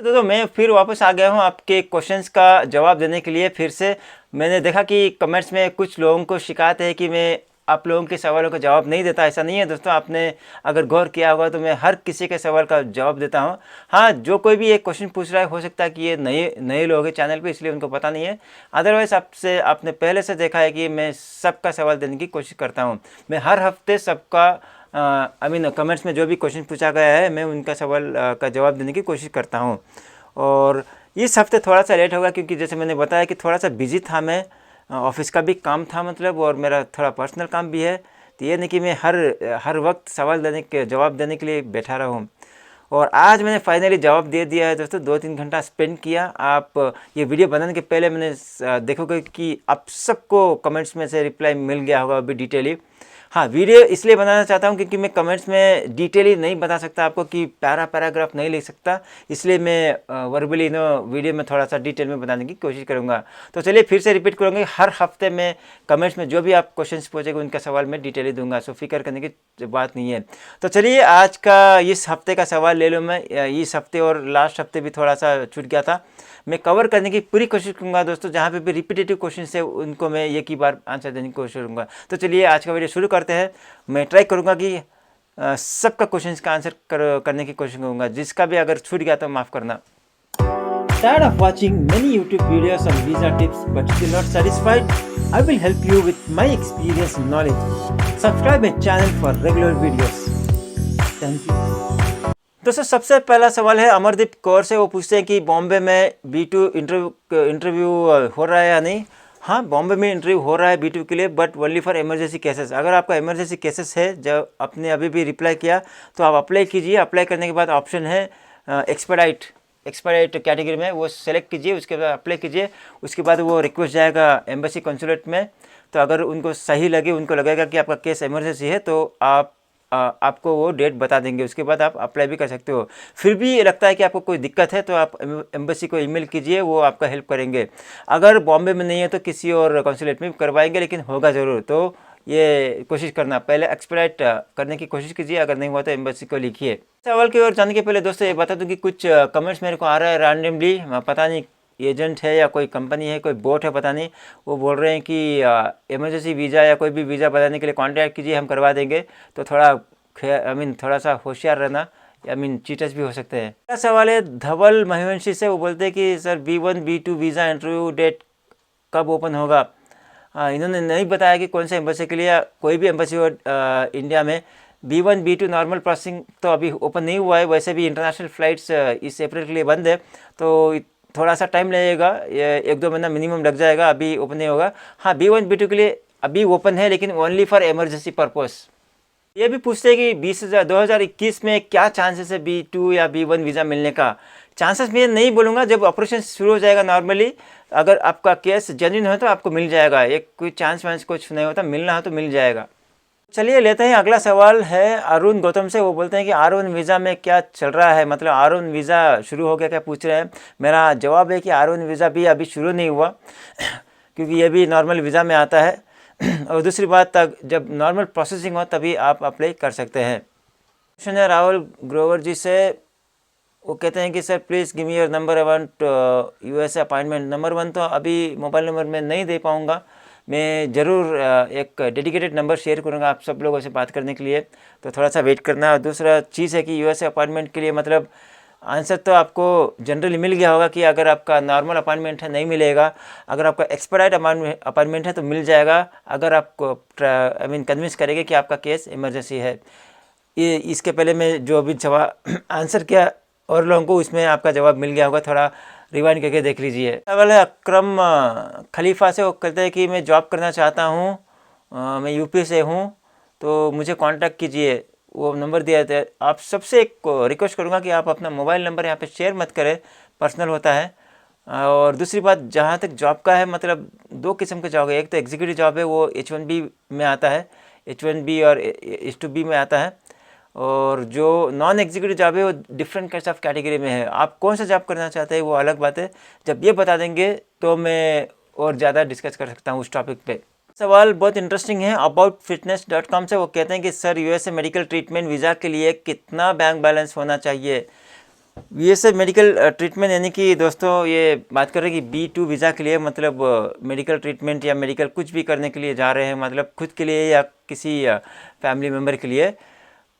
तो मैं फिर वापस आ गया हूँ आपके क्वेश्चंस का जवाब देने के लिए। फिर से मैंने देखा कि कमेंट्स में कुछ लोगों को शिकायत है कि मैं आप लोगों के सवालों का जवाब नहीं देता। ऐसा नहीं है दोस्तों, आपने अगर गौर किया होगा तो मैं हर किसी के सवाल का जवाब देता हूँ। हाँ, जो कोई भी एक क्वेश्चन पूछ रहा है, हो सकता है कि ये नए नए लोग हैं चैनल पे, इसलिए उनको पता नहीं है। अदरवाइज़ आपसे आपने पहले से देखा है कि मैं सबका सवाल देने की कोशिश करता हूँ। मैं हर हफ्ते सबका आई मीन कमेंट्स में जो भी क्वेश्चन पूछा गया है, मैं उनका सवाल का जवाब देने की कोशिश करता हूँ। और इस हफ्ते थोड़ा सा लेट होगा क्योंकि जैसे मैंने बताया कि थोड़ा सा बिजी था मैं, ऑफिस का भी काम था मतलब, और मेरा थोड़ा पर्सनल काम भी है। तो ये नहीं कि मैं हर वक्त सवाल देने के जवाब देने के लिए बैठा रहा हूँ। और आज मैंने फाइनली जवाब दे दिया है दोस्तों। 2-3 घंटा स्पेंड किया। आप ये वीडियो बनाने के पहले मैंने देखोगे कि आप सबको कमेंट्स में से रिप्लाई मिल गया होगा अभी डिटेली। हाँ, वीडियो इसलिए बनाना चाहता हूँ क्योंकि मैं कमेंट्स में डिटेली नहीं बता सकता आपको, कि पैराग्राफ नहीं लिख सकता, इसलिए मैं वर्बली वीडियो में थोड़ा सा डिटेल में बताने की कोशिश करूँगा। तो चलिए फिर से रिपीट करूँगा, हर हफ्ते में कमेंट्स में जो भी आप क्वेश्चंस पूछेंगे उनका सवाल मैं डिटेली दूंगा, सो फिक्र करने की बात नहीं है। तो चलिए आज का इस हफ्ते का सवाल ले लूँ मैं। इस हफ्ते और लास्ट हफ्ते भी थोड़ा सा छूट गया था, मैं कवर करने की पूरी कोशिश करूँगा दोस्तों। जहाँ पे भी रिपीटेटिव क्वेश्चन है उनको मैं एक ही बार आंसर देने की कोशिश करूँगा। तो चलिए आज का वीडियो शुरू करते हैं। मैं ट्राई करूँगा कि सबका क्वेश्चन का आंसर करने की कोशिश करूँगा। जिसका भी अगर छूट गया तो माफ़ करना। Tired of watching many YouTube videos on visa tips but still not satisfied? I will help you with my experience and knowledge. Subscribe my channel for regular videos. Thank you. दोस्तों सबसे पहला सवाल है अमरदीप कौर से। वो पूछते हैं कि बॉम्बे में B2 इंटरव्यू हो रहा है या नहीं। हाँ, बॉम्बे में इंटरव्यू हो रहा है B2 के लिए, but only for emergency cases. अगर आपका इमरजेंसी केसेस है, जब आपने अभी भी रिप्लाई किया तो आप अप्लाई कीजिए। अप्लाई करने के बाद ऑप्शन है एक्सपेडाइट कैटेगरी में, वो सेलेक्ट कीजिए, उसके बाद अप्लाई कीजिए। उसके बाद वो रिक्वेस्ट जाएगा एम्बेसी कंसुलेट में। तो अगर उनको सही लगे, उनको लगेगा कि आपका केस इमरजेंसी है, तो आपको वो डेट बता देंगे। उसके बाद आप अप्लाई भी कर सकते हो। फिर भी लगता है कि आपको कोई दिक्कत है तो आप एम्बेसी को ईमेल कीजिए, वो आपका हेल्प करेंगे। अगर बॉम्बे में नहीं है तो किसी और कंसुलेट में करवाएंगे, लेकिन होगा ज़रूर। तो ये कोशिश करना, पहले एक्सपेडाइट करने की कोशिश कीजिए। अगर नहीं हुआ तो एम्बेसी को लिखिए। सवाल की ओर जाने के पहले दोस्तों ये बता दूं कि कुछ कमेंट्स मेरे को आ रहा है रैंडमली, पता नहीं एजेंट है या कोई कंपनी है, कोई बोट है, पता नहीं। वो बोल रहे हैं कि इमरजेंसी वीज़ा या कोई भी वीज़ा बनाने के लिए कांटेक्ट कीजिए, हम करवा देंगे। तो थोड़ा थोड़ा सा होशियार रहना, चीटर्स भी हो सकते हैं। क्या सवाल है धवल महिवंशी से। वो बोलते हैं कि sir B1 B2 visa interview date कब ओपन होगा। इन्होंने नहीं बताया कि कौन से एम्बेसी के लिए। कोई भी एम्बेसी हो इंडिया में, B1 B2 नॉर्मल प्रोसेसिंग तो अभी ओपन नहीं हुआ है। वैसे भी इंटरनेशनल फ़्लाइट्स इस अप्रैल के लिए बंद है, तो थोड़ा सा टाइम लगेगा, 1-2 महीना मिनिमम लग जाएगा। अभी ओपन नहीं होगा। हाँ, B1 B2 के लिए अभी ओपन है, लेकिन ओनली फॉर इमरजेंसी पर्पस। ये भी पूछते हैं कि 2021 में क्या चांसेस है B2 या B1 वीज़ा मिलने का। चांसेस मैं नहीं बोलूँगा, जब ऑपरेशन शुरू हो जाएगा नॉर्मली, अगर आपका केस जेन्युइन हो तो आपको मिल जाएगा। एक कोई चांस कुछ नहीं होता, मिलना हो तो मिल जाएगा। चलिए लेते हैं अगला सवाल है अरुण गौतम से। वो बोलते हैं कि R1 वीज़ा में क्या चल रहा है, मतलब R1 वीज़ा शुरू हो गया क्या पूछ रहे हैं। मेरा जवाब है कि R1 वीज़ा भी अभी शुरू नहीं हुआ क्योंकि ये भी नॉर्मल वीज़ा में आता है। और दूसरी बात, तक जब नॉर्मल प्रोसेसिंग हो तभी आप अप्लाई कर सकते हैं। क्वेश्चन है राहुल ग्रोवर जी से। वो कहते हैं कि sir please give me your number, I want USA appointment. Number 1 तो अभी मोबाइल नंबर में नहीं दे पाऊँगा। मैं ज़रूर एक डेडिकेटेड नंबर शेयर करूँगा आप सब लोगों से बात करने के लिए, तो थोड़ा सा वेट करना। और दूसरा चीज़ है कि USA अपॉइंटमेंट के लिए मतलब आंसर तो आपको जनरली मिल गया होगा कि अगर आपका नॉर्मल अपॉइंटमेंट है नहीं मिलेगा, अगर आपका एक्सपेडाइट अपॉइंटमेंट है तो मिल जाएगा, अगर आपको कन्विंस करेंगे कि आपका केस इमरजेंसी है। ये इसके पहले मैं जो अभी जवाब आंसर किया और लोगों को, उसमें आपका जवाब मिल गया होगा। थोड़ा रिवाइंड करके देख लीजिए। सवाल है अक्रम खलीफा से। वो कहते हैं कि मैं जॉब करना चाहता हूँ, मैं यूपी से हूँ, तो मुझे कांटेक्ट कीजिए। वो नंबर दिया था। आप सबसे एक रिक्वेस्ट करूँगा कि आप अपना मोबाइल नंबर यहाँ पे शेयर मत करें, पर्सनल होता है। और दूसरी बात, जहाँ तक जॉब का है, मतलब 2 किस्म के जॉब है। एक तो एग्जीक्यूटिव जॉब है, वो H1B में आता है, H1B और H2B में आता है। और जो नॉन एग्जीक्यूटिव जॉब है वो डिफरेंट काइंड्स ऑफ कैटेगरी में है। आप कौन सा जॉब करना चाहते हैं वो अलग बात है। जब ये बता देंगे तो मैं और ज़्यादा डिस्कस कर सकता हूँ उस टॉपिक पे। सवाल बहुत इंटरेस्टिंग है aboutfitness.com से। वो कहते हैं कि sir USA medical treatment visa के लिए कितना बैंक बैलेंस होना चाहिए। वीएसए मेडिकल ट्रीटमेंट यानी कि दोस्तों ये बात कर रहे हैं कि B2 वीज़ा के लिए, मतलब मेडिकल ट्रीटमेंट या मेडिकल कुछ भी करने के लिए जा रहे हैं, मतलब खुद के लिए या किसी फैमिली मेम्बर के लिए।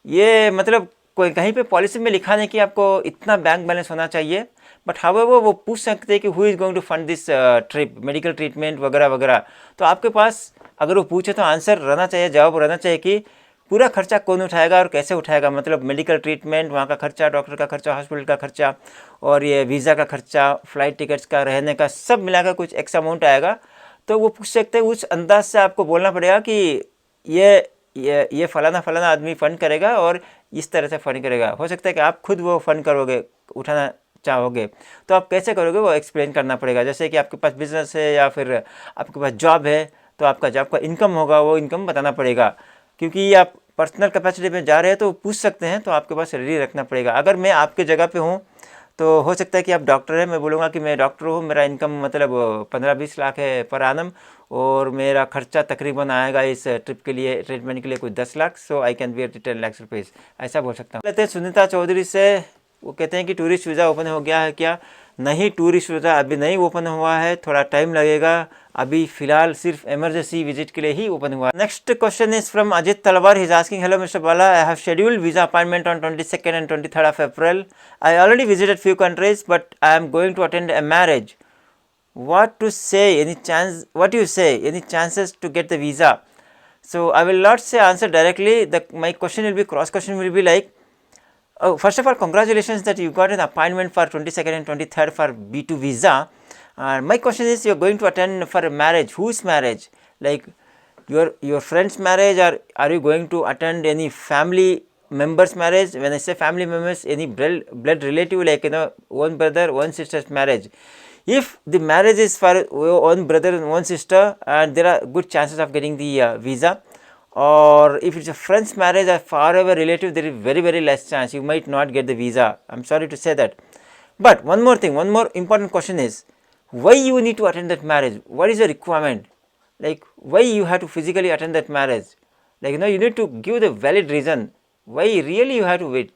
ये मतलब कोई कहीं पे पॉलिसी में लिखा नहीं कि आपको इतना बैंक बैलेंस होना चाहिए, बट हाउएवर वो पूछ सकते हैं कि who is going to fund this trip, medical treatment वगैरह वगैरह। तो आपके पास अगर वो पूछे तो आंसर रहना चाहिए, जवाब रहना चाहिए कि पूरा खर्चा कौन उठाएगा और कैसे उठाएगा, मतलब मेडिकल ट्रीटमेंट, वहाँ का खर्चा, डॉक्टर का खर्चा, हॉस्पिटल का खर्चा, और ये वीज़ा का खर्चा, फ़्लाइट टिकट्स का, रहने का, सब मिलाकर कुछ एक्स अमाउंट आएगा। तो वो पूछ सकते हैं, उस अंदाज से आपको बोलना पड़ेगा कि ये फलाना फलाना आदमी फ़ंड करेगा और इस तरह से फ़ंड करेगा। हो सकता है कि आप खुद वो फ़ंड करोगे, उठाना चाहोगे, तो आप कैसे करोगे वो एक्सप्लेन करना पड़ेगा। जैसे कि आपके पास बिजनेस है या फिर आपके पास जॉब है, तो आपका जॉब का इनकम होगा, वो इनकम बताना पड़ेगा। क्योंकि आप पर्सनल कैपेसिटी में जा रहे हैं तो पूछ सकते हैं, तो आपके पास रेडी रखना पड़ेगा। अगर मैं आपके जगह पे हूँ तो हो सकता है कि आप डॉक्टर हैं, मैं बोलूँगा कि मैं डॉक्टर हूँ, मेरा इनकम मतलब 15-20 लाख है पर आनम, और मेरा खर्चा तकरीबन आएगा इस ट्रिप के लिए, ट्रीटमेंट के लिए कुछ 10 lakh, so I can bear 10 lakh rupees, ऐसा बोल सकता हूँ। लेते हैं सुनीता चौधरी से। वो कहते हैं कि टूरिस्ट वीज़ा ओपन हो गया है क्या? नहीं, टूरिस्ट वीज़ा अभी नहीं ओपन हुआ है, थोड़ा टाइम लगेगा। अभी फ़िलहाल सिर्फ इमरजेंसी विजिट के लिए ही ओपन हुआ। Next question is from Ajit Talwar. He is asking, hello mister Bala, I have scheduled visa appointment on 22nd and 23rd of April. I already visited few countries, but I am going to attend a marriage. What to say? Any chance? What do you say? Any chances to get the visa? So I will not say answer directly. My question will be, cross question will be like, oh, first of all, congratulations that you got an appointment for 22nd and 23rd for B2 visa. My question is, you're going to attend for a marriage. Whose marriage? Like your friend's marriage, or are you going to attend any family members' marriage? When I say family members, any blood relative, like one brother, one sister's marriage. If the marriage is for one brother and one sister, and there are good chances of getting the visa. Or if it's a friend's marriage or forever relative, there is very less chance, you might not get the visa. I'm sorry to say that. But one more thing, one more important question is, why you need to attend that marriage? What is the requirement? Like, why you have to physically attend that marriage? Like, you need to give the valid reason why really you have to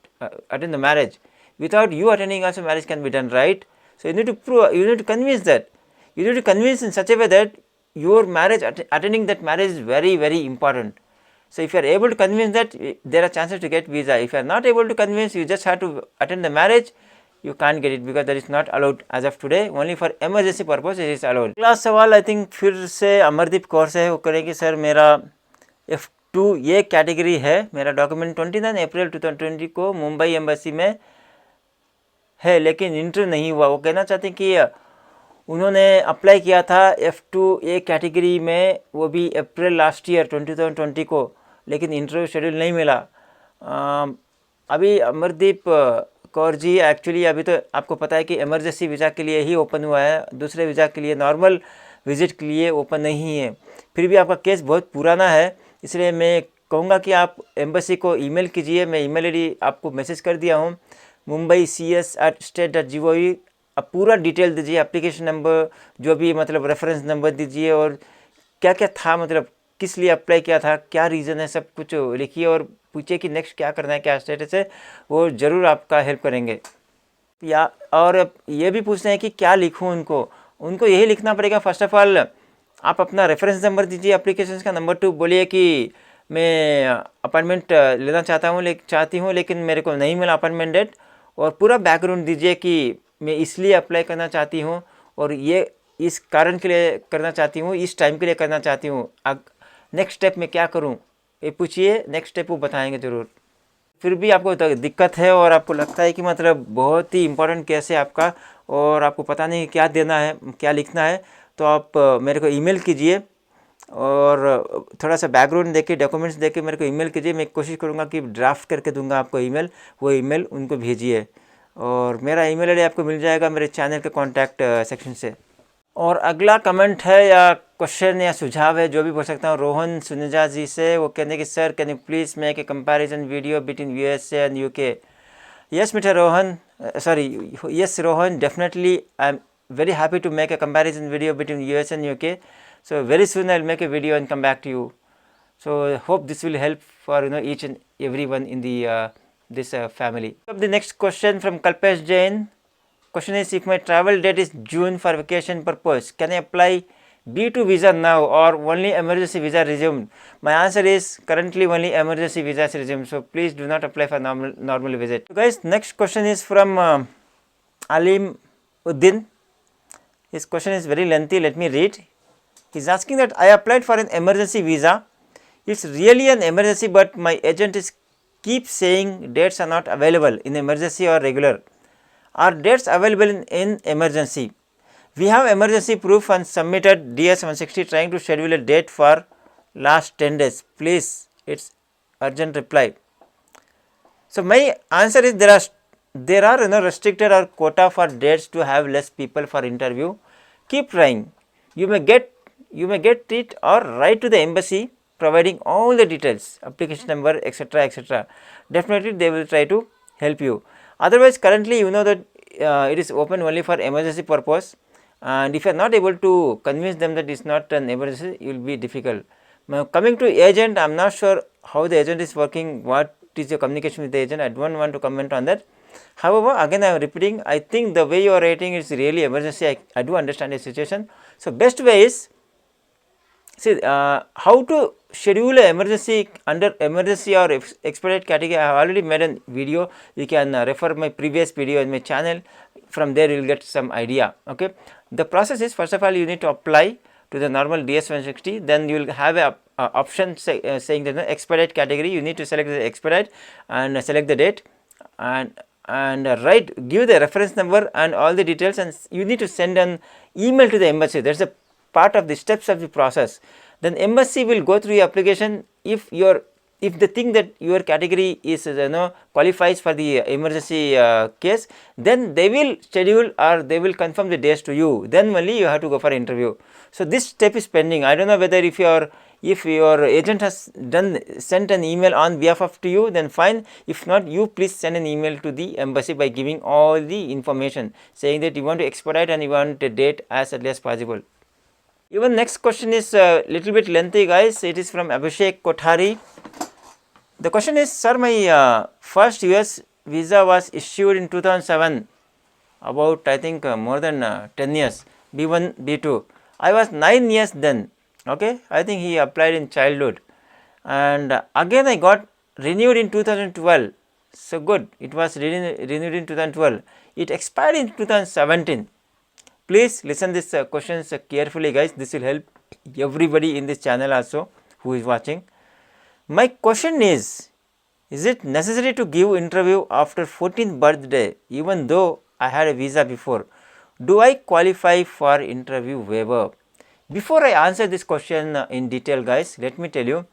attend the marriage. Without you attending also, marriage can be done, right? So you need to prove, you need to convince that, you need to convince in such a way that your marriage, attending that marriage is very important. So if you are able to convince that, there are chances to get visa. If you are not able to convince, you just have to attend the marriage, you can't get it, because that is not allowed as of today. Only for emergency purpose it is allowed. अगला सवाल I think फिर से अमरदीप कौर से है। वो करेंगे, sir मेरा F2 ये कैटेगरी है, मेरा डॉक्यूमेंट 29 अप्रैल 2020 को मुंबई एम्बेसी में है, लेकिन इंटरव्यू नहीं हुआ। वो कहना चाहते हैं कि उन्होंने अप्लाई किया था F2 ए कैटेगरी में, वो भी अप्रैल लास्ट ईयर 2020 को, लेकिन इंटरव्यू शेड्यूल नहीं मिला। अभी अमरदीप कौर जी, एक्चुअली अभी तो आपको पता है कि इमरजेंसी वीज़ा के लिए ही ओपन हुआ है, दूसरे वीज़ा के लिए, नॉर्मल विजिट के लिए ओपन नहीं है। फिर भी आपका केस बहुत पुराना है, इसलिए मैं कहूँगा कि आप एम्बेसी को ईमेल कीजिए। मैं ईमेल आईडी आपको मैसेज कर दिया हूँ, mumbai.cs@state.gov। आप पूरा डिटेल दीजिए, एप्लीकेशन नंबर, जो भी मतलब रेफरेंस नंबर दीजिए, और क्या क्या था, मतलब किस लिए अप्लाई किया था, क्या रीज़न है, सब कुछ लिखिए और पूछिए कि नेक्स्ट क्या करना है, क्या स्टेटस है। वो ज़रूर आपका हेल्प करेंगे। या और ये भी पूछते हैं कि क्या लिखूँ उनको यही लिखना पड़ेगा। फर्स्ट ऑफ ऑल आप अपना रेफरेंस नंबर दीजिए एप्लीकेशन का। नंबर 2 बोलिए कि मैं अपॉइंटमेंट लेना चाहती हूँ, लेकिन मेरे को नहीं मिला अपॉइंटमेंट डेट। और पूरा बैकग्राउंड दीजिए कि मैं इसलिए अप्लाई करना चाहती हूँ, और ये इस कारण के लिए करना चाहती हूँ, इस टाइम के लिए करना चाहती हूँ। नेक्स्ट स्टेप में क्या करूँ ये पूछिए, नेक्स्ट स्टेप वो बताएंगे ज़रूर। फिर भी आपको दिक्कत है और आपको लगता है कि मतलब बहुत ही इम्पोर्टेंट केस है आपका, और आपको पता नहीं क्या देना है, क्या लिखना है, तो आप मेरे को ईमेल कीजिए, और थोड़ा सा बैकग्राउंड देके, डॉक्यूमेंट्स देके मेरे को ईमेल कीजिए। मैं कोशिश करूँगा कि ड्राफ्ट करके दूंगा आपको ईमेल, वो ईमेल उनको भेजिए। और मेरा ईमेल आईडी आपको मिल जाएगा मेरे चैनल के कॉन्टैक्ट सेक्शन से। और अगला कमेंट है या क्वेश्चन या सुझाव है, जो भी बोल सकता हूँ, रोहन सुनेजा जी से। वो कहने कि sir can you please make a comparison video between USA and UK। Yes mister Rohan, yes Rohan, definitely I'm very happy to make a comparison video between US and UK. So very soon I'll make a video and come back to you. So hope this will help for each and everyone in the this family. The next question from Kalpesh Jain. Question is, if my travel date is June for vacation purpose, can I apply B2 visa now or only emergency visa resumed? My answer is currently only emergency visa is resumed. So please do not apply for normal visit. So guys, next question is from Alim Uddin. His question is very lengthy. Let me read. He is asking that I applied for an emergency visa. It's really an emergency, but my agent is keeps saying dates are not available in emergency or regular. Are dates available in emergency? We have emergency proof and submitted DS-160 trying to schedule a date for last 10 days. Please, it's urgent reply. So my answer is there are restricted or quota for dates to have less people for interview. Keep trying. You may get it or write to the embassy providing all the details, application number, etc., etc. Definitely they will try to help you. Otherwise, currently you know that it is open only for emergency purpose, and if you are not able to convince them that it is not an emergency, it will be difficult. Now coming to agent, I am not sure how the agent is working, what is your communication with the agent. I do not want to comment on that. However, again I am repeating, I think the way you are writing is really emergency. I do understand the situation. So best way is, see how to schedule a emergency under emergency or expedite category. I have already made a video. You can refer my previous video in my channel. From there you will get some idea. Okay, the process is, first of all you need to apply to the normal DS-160. Then you will have a option saying that the expedite category. You need to select the expedite and select the date and give the reference number and all the details, and you need to send an email to the embassy. That is a part of the steps of the process. Then embassy will go through your application. If they think that your category is qualifies for the emergency case, then they will schedule or they will confirm the dates to you. Then only you have to go for interview. So this step is pending. I don't know whether if your agent has sent an email on behalf of to you, then fine. If not, you please send an email to the embassy by giving all the information, saying that you want to expedite and you want a date as early as possible. Even next question is little bit lengthy, guys. It is from Abhishek Kothari. The question is, sir, my first US visa was issued in 2007, about I think more than 10 years, B1, B2. I was 9 years then. Okay, I think he applied in childhood, and again I got renewed in 2012. So good, it was renewed in 2012. It expired in 2017. Please listen this questions carefully, guys. This will help everybody in this channel also who is watching. My question is it necessary to give interview after 14th birthday even though I had a visa before? Do I qualify for interview waiver? Before I answer this question in detail, guys, let me tell you,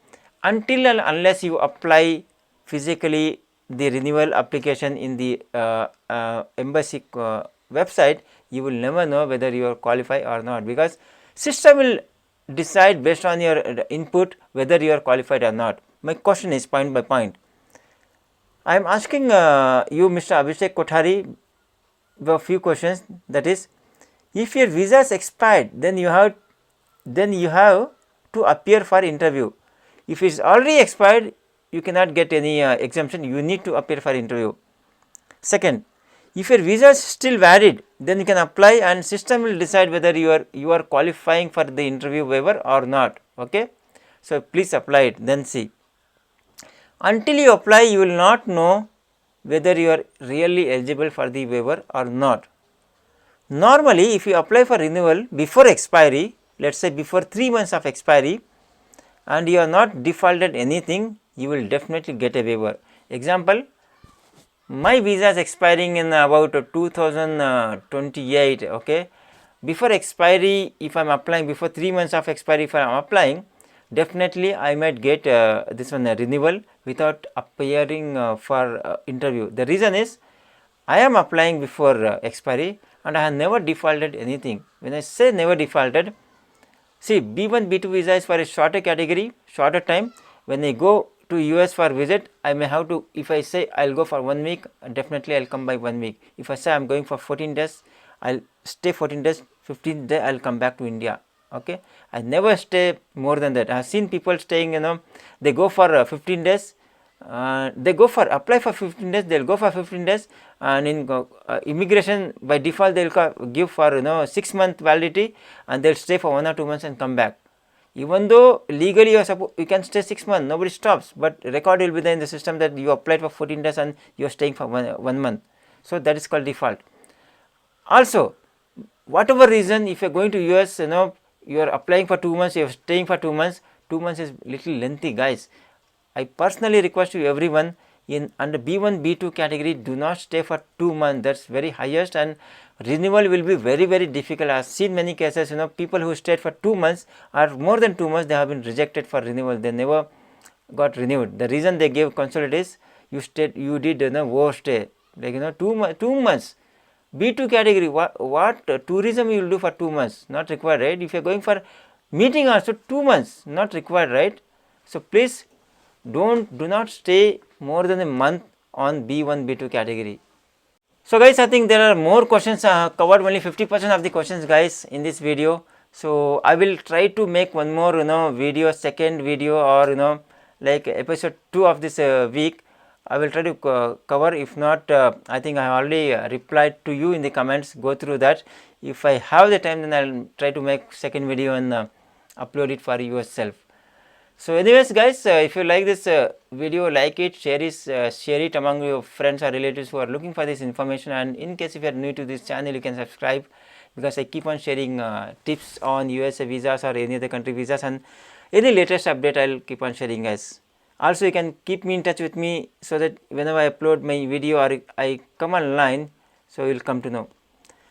until and unless you apply physically the renewal application in the embassy website, you will never know whether you are qualified or not, because system will decide based on your input whether you are qualified or not. My question is point by point. I am asking you, Mr. Abhishek Kothari, a few questions. That is, if your visa is expired, then you have to appear for interview. If it is already expired, you cannot get any exemption. You need to appear for interview. Second, if your visa is still valid, then you can apply and system will decide whether you are qualifying for the interview waiver or not. Okay, so please apply it, then see. Until you apply, you will not know whether you are really eligible for the waiver or not. Normally, if you apply for renewal before expiry, let us say before 3 months of expiry, and you are not defaulted anything, you will definitely get a waiver. Example, my visa is expiring in about 2028. Okay, before expiry, if I am applying before 3 months of expiry, if I am applying, definitely I might get this one renewal without appearing for interview. The reason is, I am applying before expiry and I have never defaulted anything. When I say never defaulted, see, B1, B2 visa is for a shorter category, shorter time. When I go to US for visit, I may have to, if I say I will go for 1 week, definitely I will come by 1 week. If I say I am going for 14 days, I will stay 14 days, 15th day I will come back to India. Okay, I never stay more than that. I have seen people staying, they go for 15 days they go for apply for 15 days, they'll go for 15 days, and in immigration by default they'll give for 6 month validity, and they'll stay for 1 or 2 months and come back. Even though legally you can stay 6 months, nobody stops, but record will be there in the system that you applied for 14 days and you are staying for 1 month. So that is called default. Also, whatever reason, if you are going to US, you are applying for 2 months, you are staying for 2 months. 2 months is little lengthy, guys. I personally request you everyone in under B1 B2 category, do not stay for 2 months. That's very highest, and renewal will be very, very difficult. I have seen many cases, people who stayed for 2 months or more than 2 months, they have been rejected for renewal. They never got renewed. The reason they gave consulate is you did overstay, like 2 months. B2 category, what tourism you will do for 2 months, not required, right? If you are going for meeting also 2 months, not required, right? So please do not stay more than a month on B1 B2 category. So guys, I think there are more questions, covered only 50% of the questions, guys, in this video. So I will try to make one more video, second video, or like episode 2 of this week. I will try to cover. If not, I think I have already replied to you in the comments. Go through that. If I have the time, then I will try to make second video and upload it for yourself. So anyways, guys, if you like this video, like it, share it among your friends or relatives who are looking for this information. And in case if you are new to this channel, you can subscribe, because I keep on sharing tips on USA visas or any other country visas, and any latest update I will keep on sharing, guys. Also, you can keep me in touch with me, so that whenever I upload my video or I come online, so you will come to know.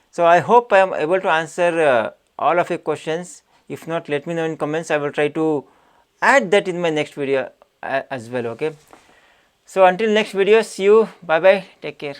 So I hope I am able to answer all of your questions. If not, let me know in comments. I will try to add that in my next video as well. Okay, so until next video, see you, bye bye, take care.